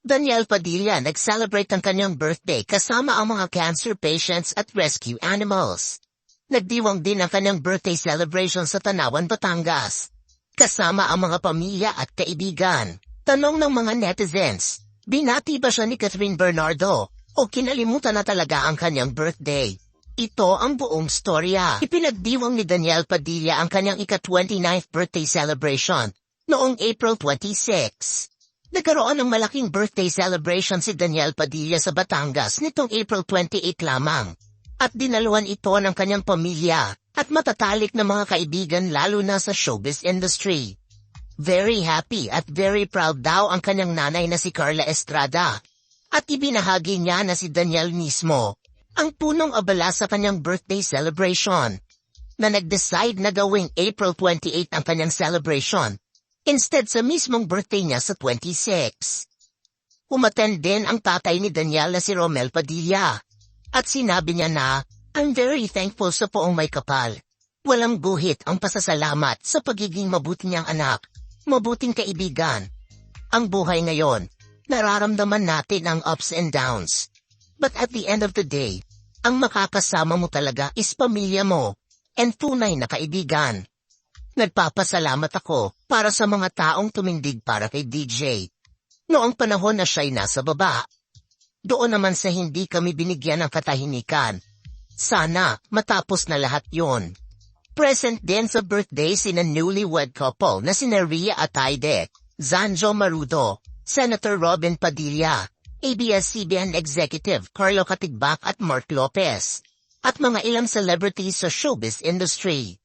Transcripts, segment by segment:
Daniel Padilla nag-celebrate ang kanyang birthday kasama ang mga cancer patients at rescue animals. Nagdiwang din ang kanyang birthday celebration sa Tanawan, Batangas. Kasama ang mga pamilya at kaibigan. Tanong ng mga netizens, binati ba siya ni Catherine Bernardo o kinalimutan na talaga ang kanyang birthday? Ito ang buong storya. Ipinagdiwang ni Daniel Padilla ang kanyang ika-29th birthday celebration noong April 26. Nagkaroon ng malaking birthday celebration si Daniel Padilla sa Batangas nitong April 28 lamang. At dinaluhan ito ng kanyang pamilya at matatalik na mga kaibigan lalo na sa showbiz industry. Very happy at very proud daw ang kanyang nanay na si Carla Estrada. At ibinahagi niya na si Daniel mismo ang punong abala sa kanyang birthday celebration, na nag-decide na gawing April 28 ang kanyang celebration, instead sa mismong birthday niya sa 26. Umattend din ang tatay ni Daniel na si Romel Padilla, at sinabi niya na, "I'm very thankful sa poong may kapal. Walang guhit ang pasasalamat sa pagiging mabuti niyang anak, mabuting kaibigan. Ang buhay ngayon, nararamdaman natin ang ups and downs. But at the end of the day, ang makakasama mo talaga is pamilya mo and tunay na kaibigan. Nagpapasalamat ako para sa mga taong tumindig para kay DJ. Noong panahon na siya'y nasa baba. Doon naman sa hindi kami binigyan ng katahimikan. Sana matapos na lahat yon." Present din sa birthday sina newlywed couple na sina Rhea Ataide, Zanjo Marudo, Senator Robin Padilla, ABS-CBN Executive Carlo Katigbak at Mark Lopez, at mga ilang celebrities sa showbiz industry.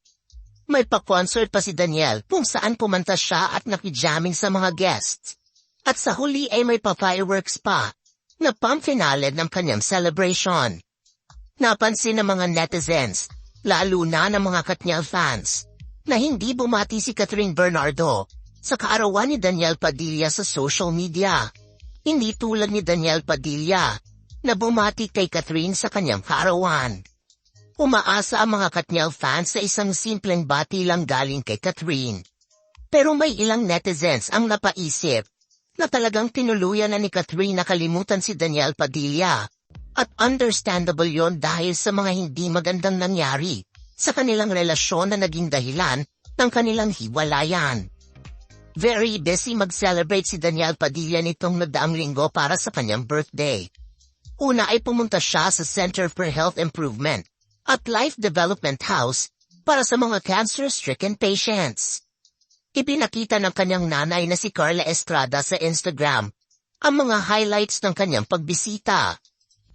May pa-concert pa si Daniel kung saan pumunta siya at nakijamming sa mga guests. At sa huli ay may pa-fireworks pa na pang-finale ng kanyang celebration. Napansin ng mga netizens, lalo na ng mga Katniel fans, na hindi bumati si Catherine Bernardo sa kaarawan ni Daniel Padilla sa social media. Hindi tulad ni Daniel Padilla na bumati kay Catherine sa kanyang kaarawan. Umaasa ang mga Katniel fans sa isang simpleng bati lang galing kay Catherine. Pero may ilang netizens ang napaisip na talagang tinuluyan na ni Catherine na kalimutan si Daniel Padilla. At understandable yon dahil sa mga hindi magandang nangyari sa kanilang relasyon na naging dahilan ng kanilang hiwalayan. Very busy mag-celebrate si Daniel Padilla nitong nagdaang linggo para sa kanyang birthday. Una ay pumunta siya sa Center for Health Improvement at Life Development House para sa mga cancer-stricken patients. Ipinakita ng kanyang nanay na si Carla Estrada sa Instagram ang mga highlights ng kanyang pagbisita,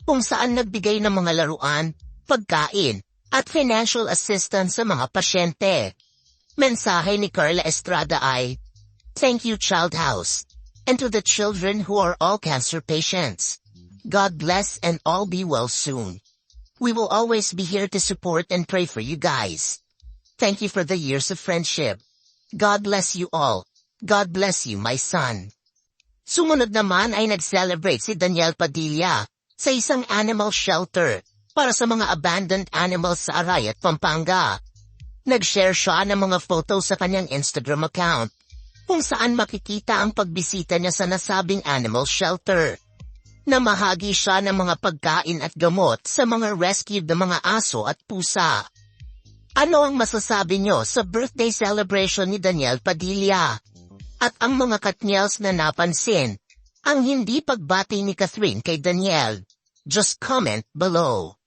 kung saan nagbigay ng mga laruan, pagkain, at financial assistance sa mga pasyente. Mensahe ni Carla Estrada ay, "Thank you, Child House, and to the children who are all cancer patients. God bless and all be well soon. We will always be here to support and pray for you guys. Thank you for the years of friendship. God bless you all. God bless you, my son." Sumunod naman ay nag-celebrate si Daniel Padilla sa isang animal shelter para sa mga abandoned animals sa Arayat, Pampanga. Nag-share siya ng mga photos sa kanyang Instagram account, kung saan makikita ang pagbisita niya sa nasabing animal shelter. Namahagi siya ng mga pagkain at gamot sa mga rescued na mga aso at pusa. Ano ang masasabi niyo sa birthday celebration ni Daniel Padilla? At ang mga Katniels na napansin ang hindi pagbati ni Catherine kay Daniel? Just comment below.